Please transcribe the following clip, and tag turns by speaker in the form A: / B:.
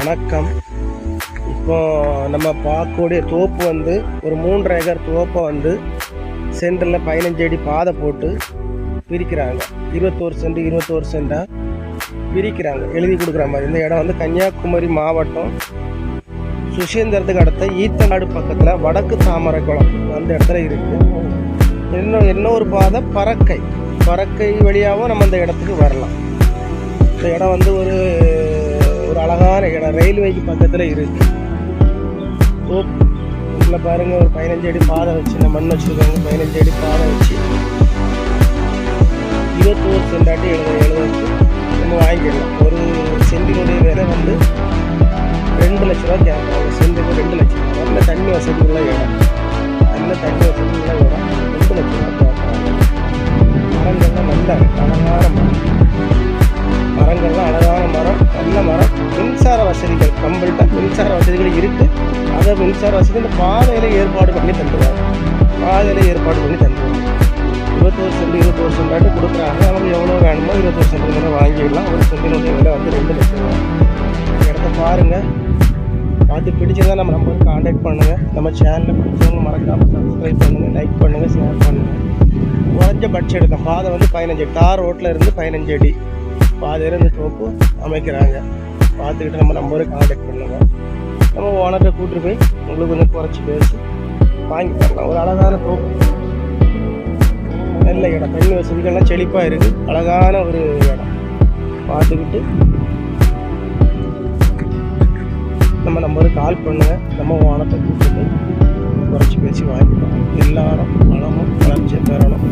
A: வணக்கம். இப்போ நம்ம பார்க்கக்கூடிய தோப்பு வந்து ஒரு 3.5 ஏக்கர் தோப்பை வந்து சென்டரில் 15 அடி பாதை போட்டு பிரிக்கிறாங்க. 21 சென்டாக பிரிக்கிறாங்க, எழுதி கொடுக்குற மாதிரி. இந்த இடம் வந்து கன்னியாகுமரி மாவட்டம் சுசீந்திரத்துக்கு அடுத்த ஈத்தநாடு பக்கத்தில் வடக்கு தாமரைக்குளம் அந்த இடத்துல இருக்குது. இன்னொரு பாதை பறக்கை வழியாகவும் நம்ம இந்த இடத்துக்கு வரலாம். இந்த இடம் வந்து ஒரு அழகான இடம், ரயில்வேக்கு பக்கத்தில் இருக்குது. இதில் பாருங்கள், ஒரு 15 அடி பாதை வச்சு நம்ம மண் வச்சுருக்காங்க. 15 அடி பாதை வச்சு 21 சென்டாட்டி எழுத வச்சு நம்ம வாங்கிடலாம். ஒரு சென்டினுடைய விலை வந்து 2 லட்ச ரூபா கேட்குறாங்க. சென்ட்டுக்கு 2 லட்சம். நல்ல தண்ணி வசதியுள்ள இடம், 2 லட்ச ரூபா கேட்குறாங்க. மரங்கள்லாம் நல்ல அழகான மரங்கள்லாம் அழகான மரம், நல்ல மரம். மின்சார வசதிகள் கம்பல்ட்டாக மின்சார வசதிகள் இருக்குது. அதை மின்சார வசதி இந்த பாதையில் ஏற்பாடு பண்ணி தந்துடுவாங்க. 21 சென்டாட்டு கொடுக்குறாங்க. நமக்கு எவ்வளோ வேணுமோ 21 சென்ட் வாங்கிடலாம். ஒரு சென்டினுடைய விலை வந்து 2 லட்சம் ரூபா. இடத்த பாருங்கள், பார்த்து பிடிச்சதான் நம்ம நம்பருக்கு கான்டாக்ட் பண்ணுங்கள். நம்ம சேனலில் பிடிச்சவங்க மறக்காமல் சப்ஸ்கிரைப் பண்ணுங்கள், லைக் பண்ணுங்கள், ஷேர் பண்ணுங்கள். குறைஞ்ச பட்ஜெட் எடுக்கும். பாதை வந்து 15 அடி, தார் ரோட்டில் இருந்து 15 அடி பாதையில் இந்த தோப்பு அமைக்கிறாங்க. பார்த்துக்கிட்டு நம்ம நம்பருக்கு கான்டாக்ட் பண்ணுங்கள். நம்ம ஓனர்கிட்ட கூப்பிட்டு போய் உங்களுக்கு கொஞ்சம் குறைச்சி பேசி வாங்கி தரலாம். ஒரு அழகான தோப்பு, நல்ல இடம், தண்ணி வசதிகள்லாம் செழிப்பாக இருக்குது. அழகான ஒரு இடம். பார்த்துக்கிட்டு நம்ம நம்பருக்கு கால் பண்ணுங்கள். நம்ம ஓனர்கிட்ட கூப்பிட்டு போய் குறைச்சி பேசி வாங்கிக்கலாம். எல்லாரும் வளமும் வளர்ச்சி பெறணும்.